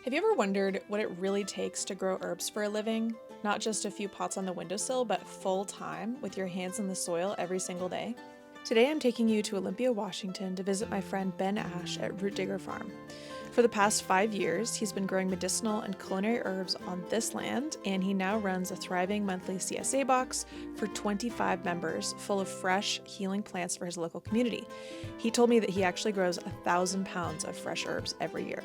Have you ever wondered what it really takes to grow herbs for a living? Not just a few pots on the windowsill, but full time with your hands in the soil every single day? Today I'm taking you to Olympia, Washington to visit my friend Ben Ash at Root Digger Farm. For the past 5 years, he's been growing medicinal and culinary herbs on this land, and he now runs a thriving monthly CSA box for 25 members full of fresh, healing plants for his local community. He told me that he actually grows 1,000 pounds of fresh herbs every year.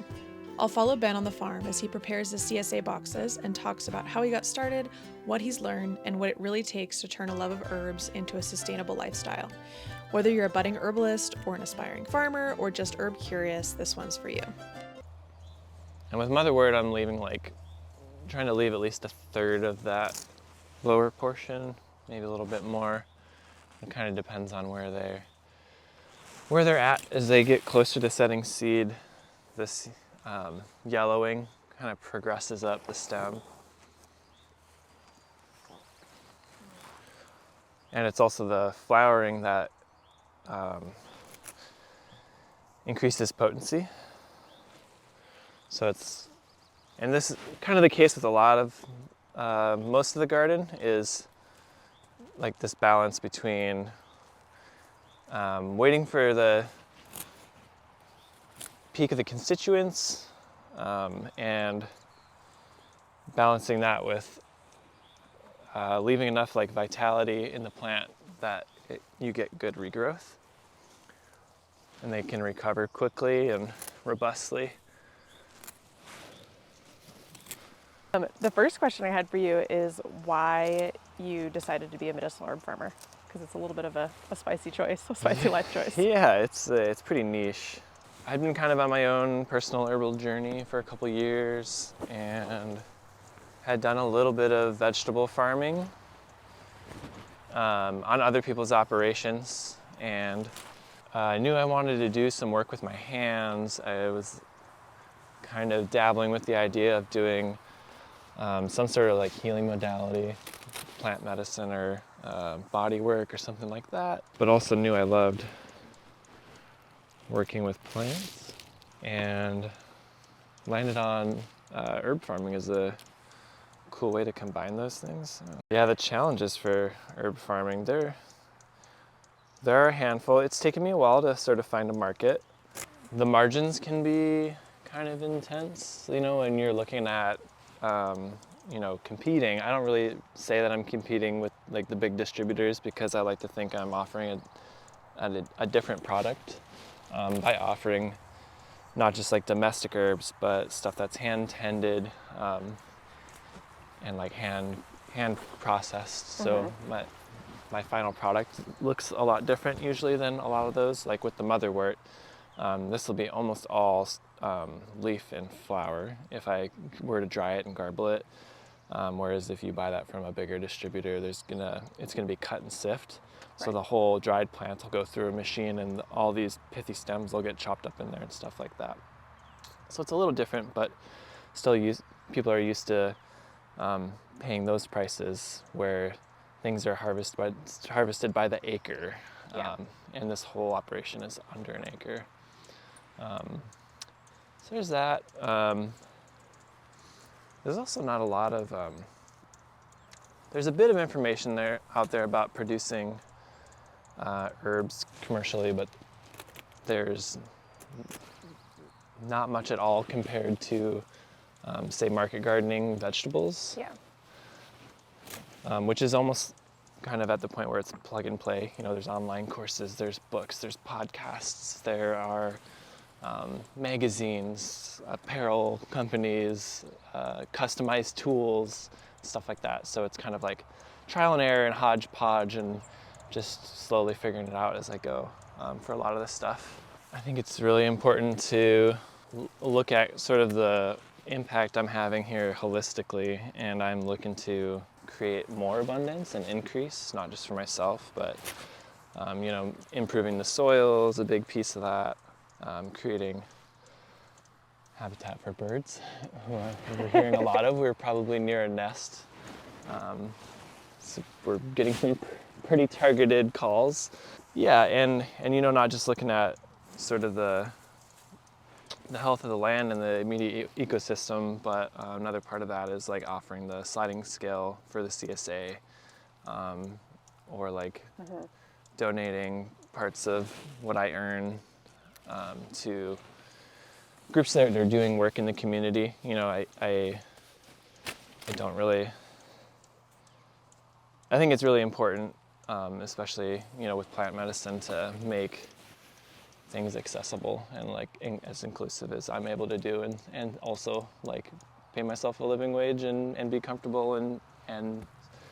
I'll follow Ben on the farm as he prepares his CSA boxes and talks about how he got started, what he's learned, and what it really takes to turn a love of herbs into a sustainable lifestyle. Whether you're a budding herbalist or an aspiring farmer or just herb curious, this one's for you. And with motherwort, I'm trying to leave at least a third of that lower portion, maybe a little bit more. It kind of depends on where they're at as they get closer to setting seed. This yellowing kind of progresses up the stem. And it's also the flowering that increases potency. And this is kind of the case with a lot of, most of the garden is like this balance between waiting for the peak of the constituents and balancing that with leaving enough vitality in the plant that you get good regrowth and they can recover quickly and robustly. The first question I had for you is why you decided to be a medicinal herb farmer, because it's a little bit of a spicy choice, a spicy life choice. Yeah, it's pretty niche. I'd been kind of on my own personal herbal journey for a couple years and had done a little bit of vegetable farming on other people's operations, and I knew I wanted to do some work with my hands. I was kind of dabbling with the idea of doing some sort of healing modality, plant medicine or body work or something like that. But also knew I loved working with plants and landed on herb farming as a cool way to combine those things. Yeah, the challenges for herb farming, there are a handful. It's taken me a while to sort of find a market. The margins can be kind of intense, when you're looking at competing. I don't really say that I'm competing with the big distributors because I like to think I'm offering a different product by offering not just domestic herbs, but stuff that's hand tended and hand processed. So my final product looks a lot different usually than a lot of those. Like with the motherwort, this will be almost all leaf and flower if I were to dry it and garble it. Whereas if you buy that from a bigger distributor, it's gonna be cut and sift. So the whole dried plant will go through a machine and all these pithy stems will get chopped up in there and stuff like that. So it's a little different, but still people are used to paying those prices where things are harvested by the acre. Yeah. And this whole operation is under an acre. So there's that. There's also not a lot of, there's a bit of information out there about producing herbs commercially, but there's not much at all compared to, say, market gardening vegetables. Yeah. Which is almost kind of at the point where it's plug and play. There's online courses, there's books, there's podcasts, there are magazines, apparel companies, customized tools, stuff like that. So it's kind of trial and error and hodgepodge and just slowly figuring it out as I go for a lot of this stuff. I think it's really important to look at sort of the impact I'm having here holistically, and I'm looking to create more abundance and increase, not just for myself, but improving the soil is a big piece of that. Creating habitat for birds, who we're hearing a lot of. We're probably near a nest. So we're getting some pretty targeted calls. Yeah, and not just looking at sort of the the health of the land and the immediate ecosystem, but another part of that is like offering the sliding scale for the CSA, or like donating parts of what I earn to groups that are doing work in the community. You know, I don't really, I think it's really important, especially, you know, with plant medicine, to make things accessible and like as inclusive as I'm able to do, and also like pay myself a living wage and be comfortable and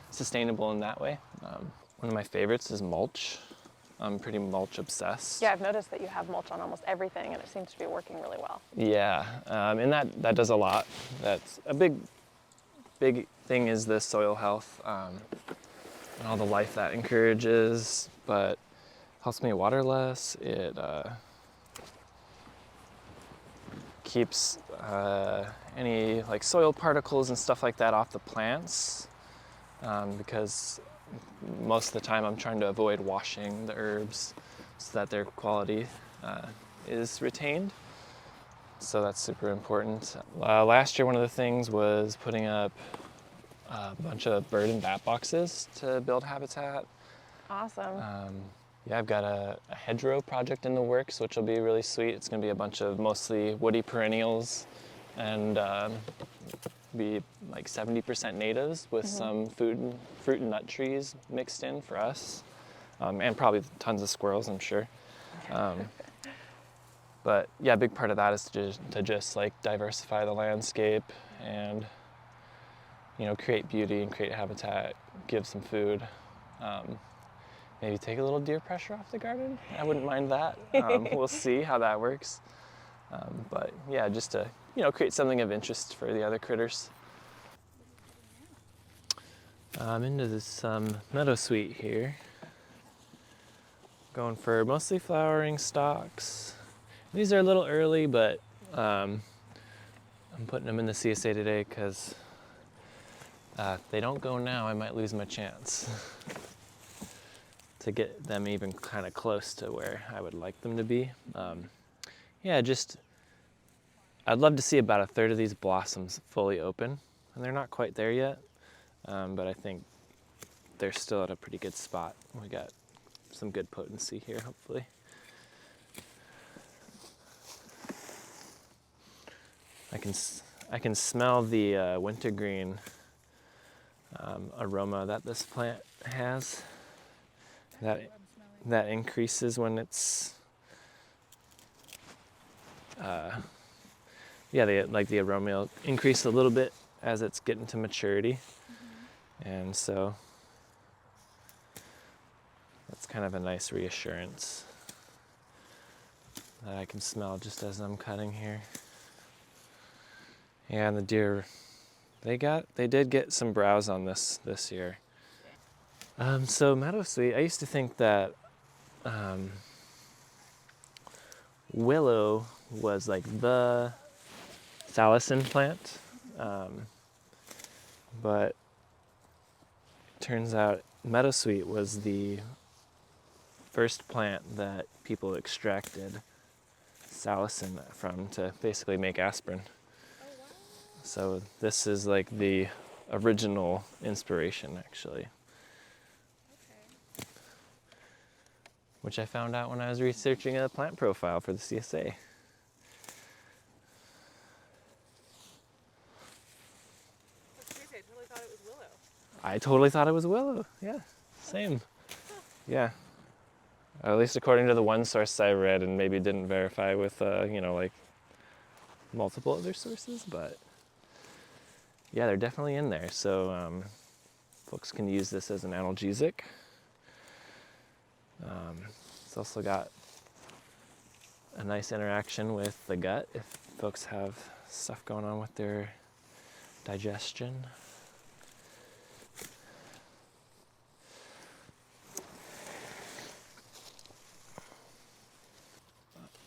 sustainable in that way. One of my favorites is Mulch. I'm pretty mulch obsessed. Yeah, I've noticed that you have mulch on almost everything, and it seems to be working really well. Yeah, and that does a lot. That's a big thing, is the soil health and all the life that encourages, but helps me water less. It keeps any like soil particles and stuff like that off the plants, because most of the time I'm trying to avoid washing the herbs so that their quality is retained. So that's super important. Last year, one of the things was putting up a bunch of bird and bat boxes to build habitat. Awesome. Yeah, I've got a hedgerow project in the works, which will be really sweet. It's going to be a bunch of mostly woody perennials and be like 70% natives with some fruit and nut trees mixed in for us, and probably tons of squirrels, I'm sure. But yeah, a big part of that is to just like diversify the landscape and, you know, create beauty and create habitat, give some food. Maybe take a little deer pressure off the garden. I wouldn't mind that. We'll see how that works. But yeah, just to, you know, create something of interest for the other critters. I'm into this Meadowsweet here. Going for mostly flowering stalks. These are a little early, but I'm putting them in the CSA today because if they don't go now, I might lose my chance to get them even kind of close to where I would like them to be. Yeah, I'd love to see about a third of these blossoms fully open, and they're not quite there yet, but I think they're still at a pretty good spot. We got some good potency here, hopefully. I can smell the wintergreen aroma that this plant has. That increases when it's yeah, the aroma will increase a little bit as it's getting to maturity, and so that's kind of a nice reassurance that I can smell just as I'm cutting here. Yeah, and the deer, they did get some browse on this year. So Meadowsweet, I used to think that willow was like the salicin plant, but it turns out Meadowsweet was the first plant that people extracted salicin from to basically make aspirin. So this is like the original inspiration, actually. Which I found out when I was researching a plant profile for the CSA. That's crazy. I totally thought it was willow. I totally thought it was willow. Yeah, same. Yeah. At least according to the one source I read, and maybe didn't verify with, you know, like multiple other sources, but yeah, they're definitely in there. So folks can use this as an analgesic. It's also got a nice interaction with the gut if folks have stuff going on with their digestion.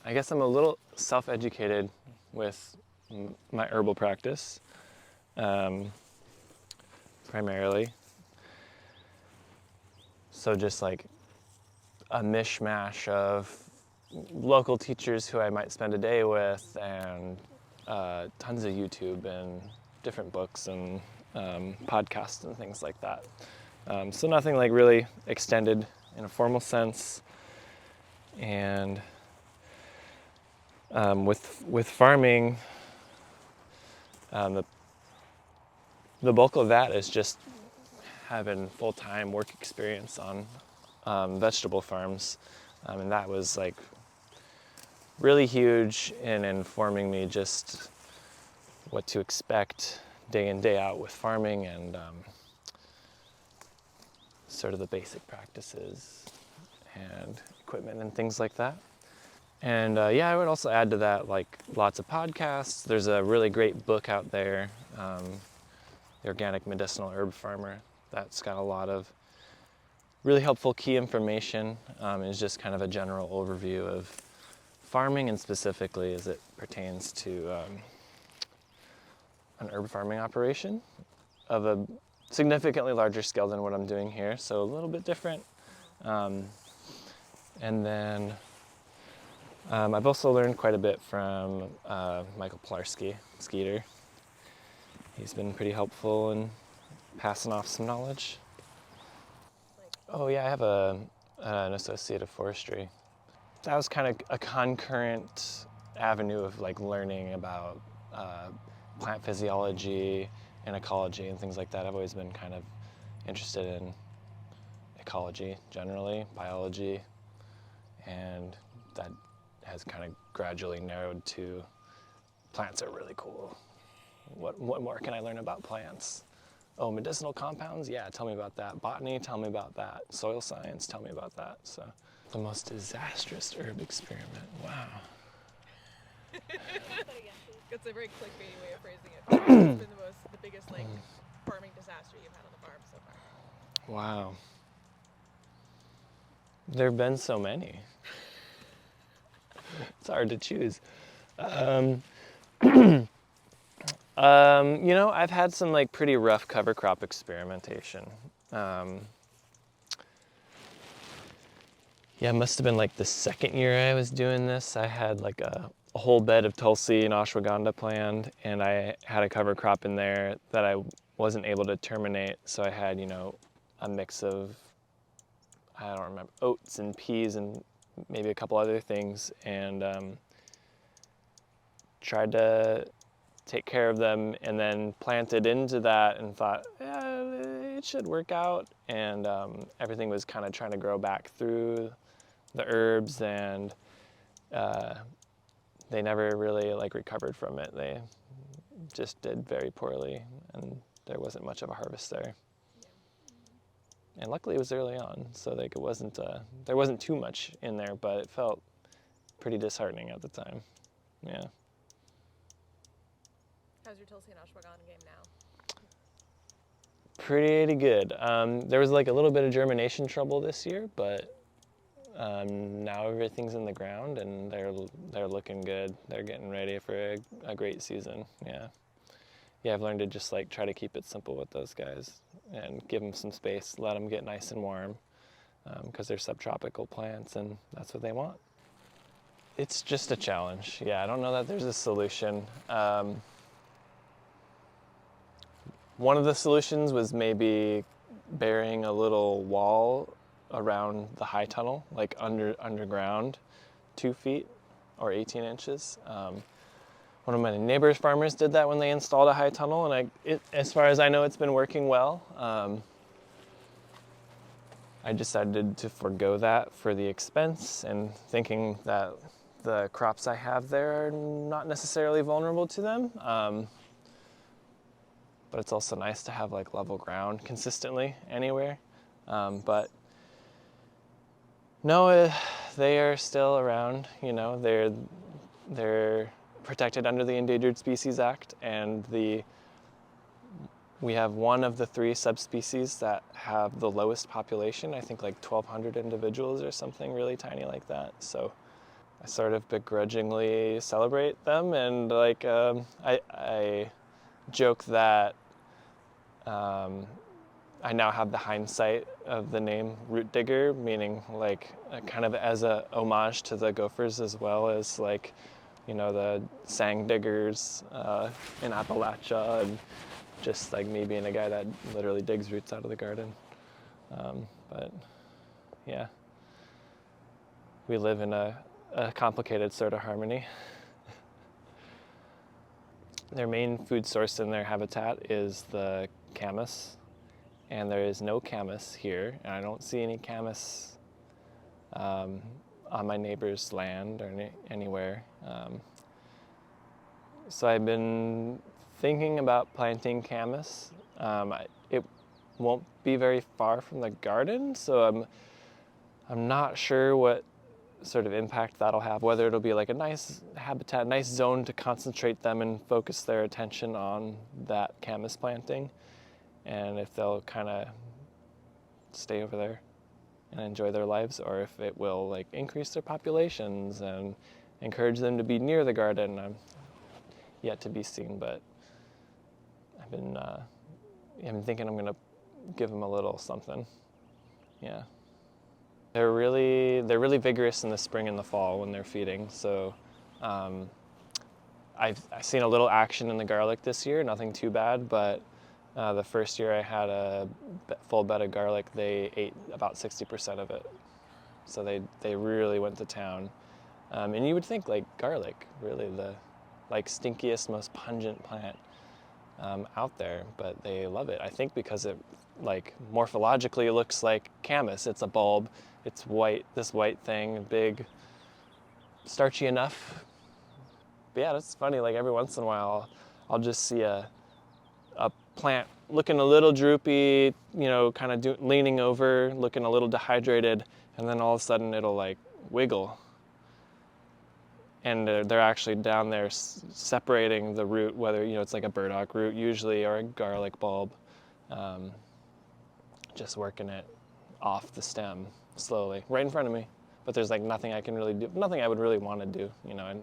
I guess I'm a little self-educated with my herbal practice, primarily. So just like a mishmash of local teachers who I might spend a day with, and tons of YouTube and different books and podcasts and things like that. So nothing like really extended in a formal sense. And with farming, the bulk of that is just having full-time work experience on vegetable farms, and that was like really huge in informing me just what to expect day in, day out with farming, and sort of the basic practices and equipment and things like that. And yeah, I would also add to that like lots of podcasts. There's a really great book out there, The Organic Medicinal Herb Farmer, that's got a lot of really helpful key information. It's just kind of a general overview of farming, and specifically as it pertains to an herb farming operation of a significantly larger scale than what I'm doing here, so a little bit different. And then I've also learned quite a bit from Michael Plarski, Skeeter. He's been pretty helpful in passing off some knowledge. Oh yeah, I have an associate of forestry. That was kind of a concurrent avenue of like learning about plant physiology and ecology and things like that. I've always been kind of interested in ecology generally, biology, and that has kind of gradually narrowed to plants are really cool. What more can I learn about plants? Oh, medicinal compounds? Yeah, tell me about that. Botany? Tell me about that. Soil science? Tell me about that. So, the most disastrous herb experiment. Wow. That's a very clickbaity way of phrasing it. What's been the biggest like farming disaster you've had on the farm so far? Wow. There have been so many. It's hard to choose. You know, I've had some like pretty rough cover crop experimentation. Yeah, it must have been like the second year I was doing this. I had like a whole bed of Tulsi and ashwagandha planned, and I had a cover crop in there that I wasn't able to terminate. So I had, you know, a mix of, I don't remember, oats and peas and maybe a couple other things, and tried to take care of them, and then planted into that and thought, yeah, it should work out. And everything was kind of trying to grow back through the herbs, and they never really like recovered from it. They just did very poorly, and there wasn't much of a harvest there. And luckily it was early on, so like it wasn't there wasn't too much in there, but it felt pretty disheartening at the time. Yeah. How's your Tulsi and ashwagandha game now? Pretty good. There was like a little bit of germination trouble this year, but now everything's in the ground and they're looking good. They're getting ready for a great season. Yeah. Yeah, I've learned to just like try to keep it simple with those guys and give them some space, let them get nice and warm, because they're subtropical plants and that's what they want. It's just a challenge. Yeah, I don't know that there's a solution. One of the solutions was maybe burying a little wall around the high tunnel, like underground, 2 feet or 18 inches. One of my neighbor's farmers did that when they installed a high tunnel, and as far as I know, it's been working well. I decided to forego that for the expense, and thinking that the crops I have there are not necessarily vulnerable to them. But it's also nice to have like level ground consistently anywhere. But no, they are still around. You know, they're protected under the Endangered Species Act, and we have one of the 3 subspecies that have the lowest population. I think like 1,200 individuals or something really tiny like that. So I sort of begrudgingly celebrate them, and like I joke that I now have the hindsight of the name root digger, meaning like kind of as a homage to the gophers, as well as like, you know, the sang diggers in Appalachia, and just like me being a guy that literally digs roots out of the garden. But yeah, we live in a complicated sort of harmony. Their main food source in their habitat is the camas, and there is no camas here, and I don't see any camas on my neighbor's land or anywhere. So I've been thinking about planting camas. It won't be very far from the garden, so I'm not sure what sort of impact that'll have, whether it'll be like a nice habitat, nice zone to concentrate them and focus their attention on that camas planting, and if they'll kind of stay over there and enjoy their lives, or if it will like increase their populations and encourage them to be near the garden. I'm yet to be seen, but I've been thinking I'm gonna give them a little something. Yeah. They're really vigorous in the spring and the fall when they're feeding. So I've seen a little action in the garlic this year, nothing too bad, but the first year I had a full bed of garlic, they ate about 60% of it. So they really went to town. And you would think like garlic, really the like stinkiest, most pungent plant out there, but they love it. I think because it like morphologically looks like camas. It's a bulb. It's white, this white thing, big, starchy enough. But yeah, that's funny. Like every once in a while, I'll just see a plant looking a little droopy, you know, kind of leaning over, looking a little dehydrated, and then all of a sudden it'll like wiggle. And they're actually down there separating the root, whether, you know, it's like a burdock root usually or a garlic bulb, just working it off the stem slowly, right in front of me. But there's like nothing I can really do, nothing I would really want to do, you know. And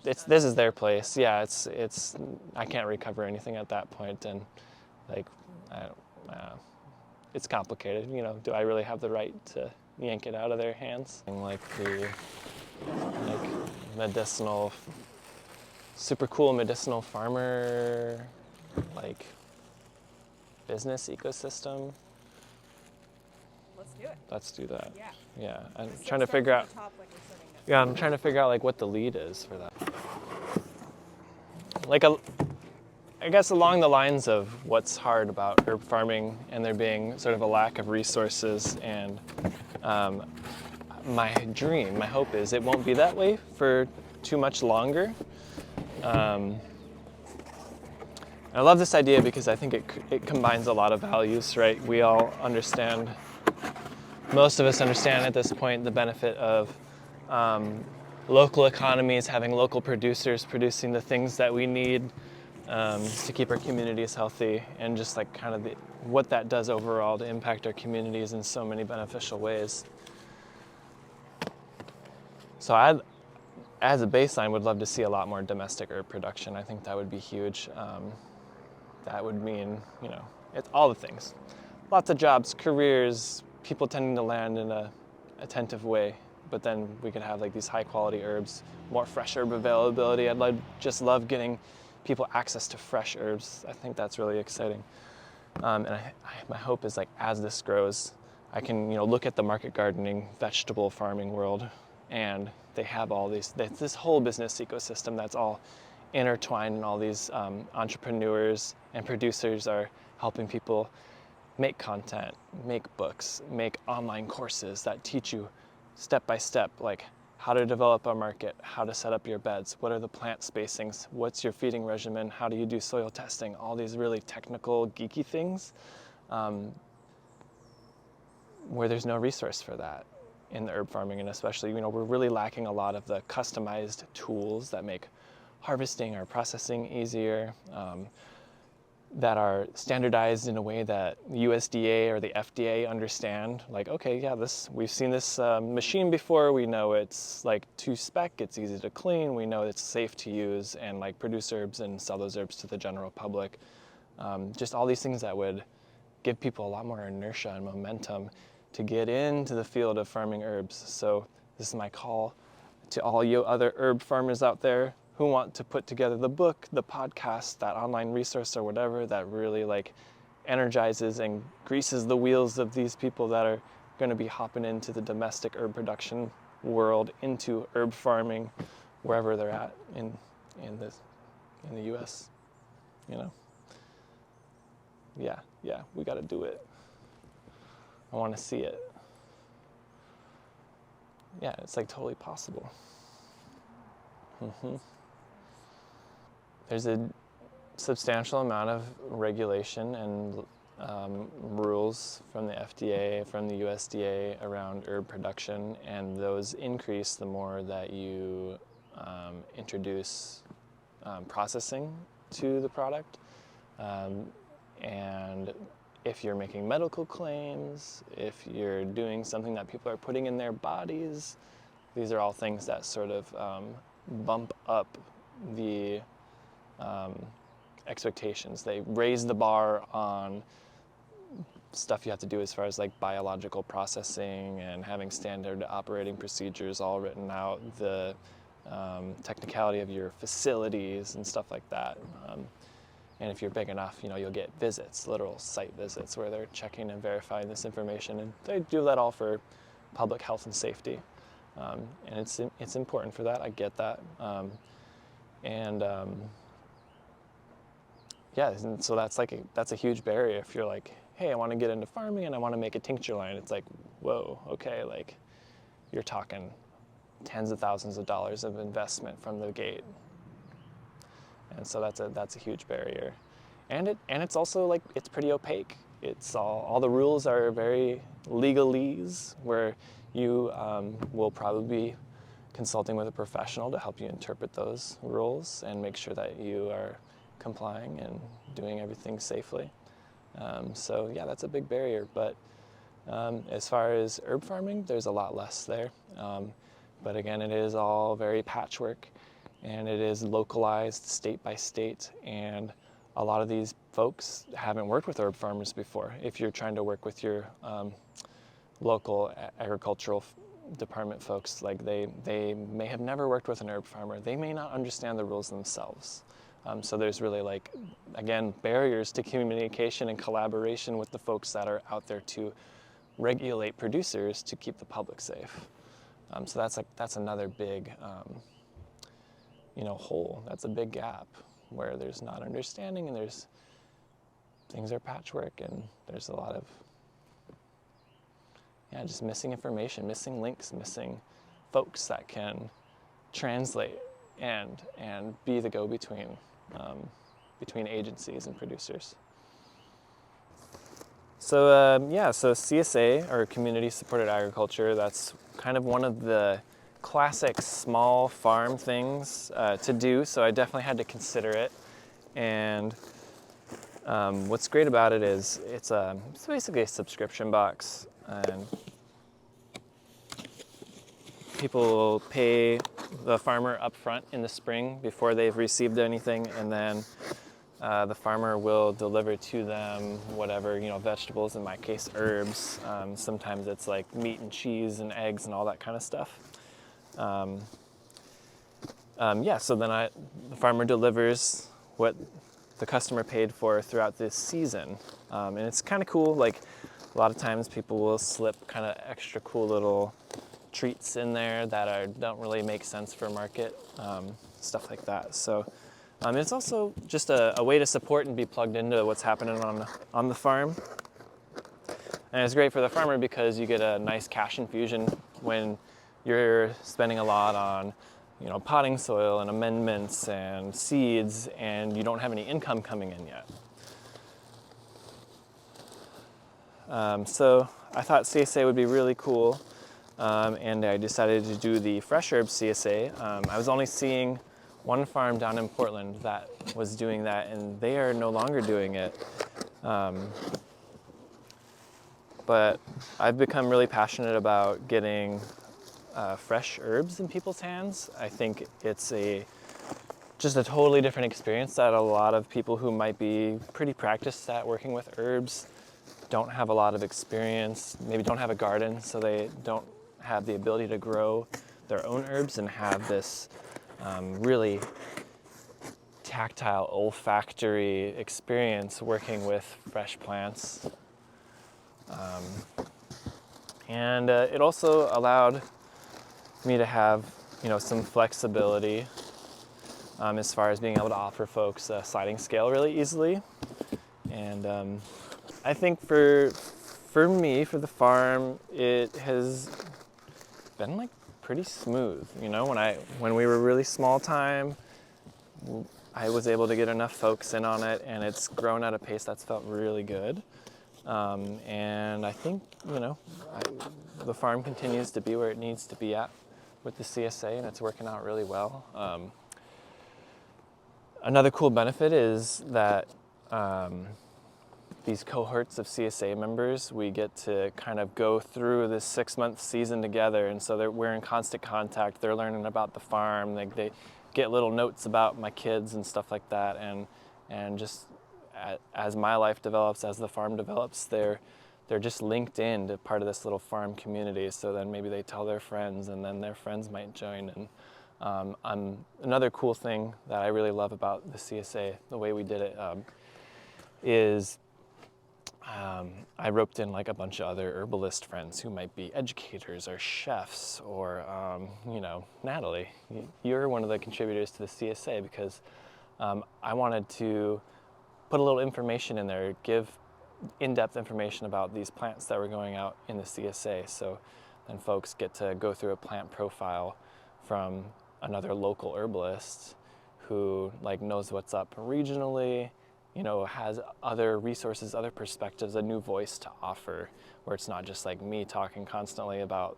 this is their place. Yeah, it's I can't recover anything at that point, and like it's complicated, you know. Do I really have the right to yank it out of their hands? Like the medicinal, super cool medicinal farmer, like business ecosystem. Let's do it. Let's do that. Yeah. Yeah, I'm trying to figure out. Yeah, I'm trying to figure out like what the lead is for that. Like I guess along the lines of what's hard about herb farming and there being sort of a lack of resources, and my dream, my hope is it won't be that way for too much longer. I love this idea because I think it combines a lot of values, right? We all understand, most of us understand at this point the benefit of local economies, having local producers producing the things that we need to keep our communities healthy, and just like kind of what that does overall to impact our communities in so many beneficial ways. So I, as a baseline, would love to see a lot more domestic herb production. I think that would be huge. That would mean, you know, it's all the things. Lots of jobs, careers, people tending to land in a attentive way, but then we could have like these high quality herbs, more fresh herb availability. Just love getting people access to fresh herbs. I think that's really exciting. And my hope is like as this grows, I can, you know, look at the market gardening, vegetable farming world, and they have all this whole business ecosystem that's all intertwined, and all these entrepreneurs and producers are helping people make content, make books, make online courses that teach you step by step, like how to develop a market, how to set up your beds, what are the plant spacings, what's your feeding regimen, how do you do soil testing, all these really technical, geeky things, where there's no resource for that in the herb farming. And especially, you know, we're really lacking a lot of the customized tools that make harvesting or processing easier, that are standardized in a way that USDA or the FDA understand. Like, okay, yeah, we've seen this machine before. We know it's like to spec, it's easy to clean. We know it's safe to use and like produce herbs and sell those herbs to the general public. just all these things that would give people a lot more inertia and momentum to get into the field of farming herbs. So this is my call to all you other herb farmers out there who want to put together the book, the podcast, that online resource or whatever that really like energizes and greases the wheels of these people that are going to be hopping into the domestic herb production world, into herb farming wherever they're at in the US, you know. Yeah, we got to do it. I want to see it. Yeah, it's like totally possible. There's a substantial amount of regulation and rules from the FDA, from the USDA around herb production, and those increase the more that you introduce processing to the product. And if you're making medical claims, if you're doing something that people are putting in their bodies, these are all things that sort of bump up the expectations. They raise the bar on stuff you have to do as far as like biological processing and having standard operating procedures all written out, the technicality of your facilities and stuff like that. And if you're big enough, you know, you'll get visits, literal site visits, where they're checking and verifying this information, and they do that all for public health and safety. And it's important for that. I get that. Yeah, and so that's a huge barrier. If you're like, hey, I want to get into farming and I want to make a tincture line, it's like, whoa, okay, like you're talking tens of thousands of dollars of investment from the gate. And so that's a huge barrier. And it's also like, it's pretty opaque. It's all the rules are very legalese, where you will probably be consulting with a professional to help you interpret those rules and make sure that you are complying and doing everything safely. So yeah, that's a big barrier. But as far as herb farming, there's a lot less there. But again, it is all very patchwork, and it is localized state by state. And a lot of these folks haven't worked with herb farmers before. If you're trying to work with your local agricultural department folks, like they may have never worked with an herb farmer. They may not understand the rules themselves. So there's really, like, again, barriers to communication and collaboration with the folks that are out there to regulate producers to keep the public safe. So that's another big hole. That's a big gap where there's not understanding, and things are patchwork, and there's a lot of just missing information, missing links, missing folks that can translate and be the go-between between agencies and producers. So so CSA, or community supported agriculture, that's kind of one of the classic small farm things to do, so I definitely had to consider it. And what's great about it is it's basically a subscription box, and people will pay the farmer up front in the spring before they've received anything, and then the farmer will deliver to them whatever, vegetables, in my case herbs. Sometimes it's like meat and cheese and eggs and all that kind of stuff. So then the farmer delivers what the customer paid for throughout this season. And it's kind of cool. Like, a lot of times people will slip kind of extra cool little treats in there that don't really make sense for market, stuff like that. So it's also just a way to support and be plugged into what's happening on the farm. And it's great for the farmer because you get a nice cash infusion when you're spending a lot on potting soil and amendments and seeds, and you don't have any income coming in yet. So I thought CSA would be really cool, and I decided to do the fresh herb CSA. I was only seeing one farm down in Portland that was doing that, and they are no longer doing it. But I've become really passionate about getting fresh herbs in people's hands. I think it's a just a totally different experience that a lot of people who might be pretty practiced at working with herbs don't have a lot of experience, maybe don't have a garden, so they don't have the ability to grow their own herbs and have this really tactile, olfactory experience working with fresh plants. And it also allowed me to have, some flexibility as far as being able to offer folks a sliding scale really easily. And I think for me, for the farm, it has been like pretty smooth. When we were really small time, I was able to get enough folks in on it, and it's grown at a pace that's felt really good. And I think, the farm continues to be where it needs to be at with the CSA, and it's working out really well. Another cool benefit is that these cohorts of CSA members, we get to kind of go through this 6-month season together, and so we're in constant contact. They're learning about the farm. They get little notes about my kids and stuff like that, and just as my life develops, as the farm develops, they're just linked in to part of this little farm community. So then maybe they tell their friends, and then their friends might join. And another cool thing that I really love about the CSA, the way we did it, is I roped in like a bunch of other herbalist friends who might be educators or chefs or, Natalie, you're one of the contributors to the CSA, because I wanted to put a little information in there, give in-depth information about these plants that were going out in the CSA. So then folks get to go through a plant profile from another local herbalist who knows what's up regionally, has other resources, other perspectives, a new voice to offer, where it's not just like me talking constantly about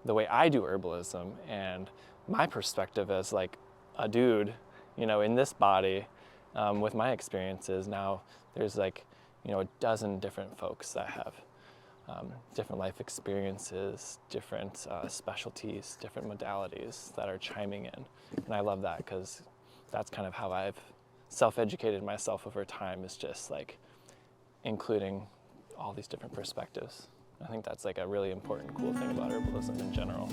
the way I do herbalism and my perspective as like a dude, in this body with my experiences. Now there's a dozen different folks that have different life experiences, different specialties, different modalities that are chiming in. And I love that, because that's kind of how I've self-educated myself over time, is just including all these different perspectives. I think that's a really important, cool thing about herbalism in general.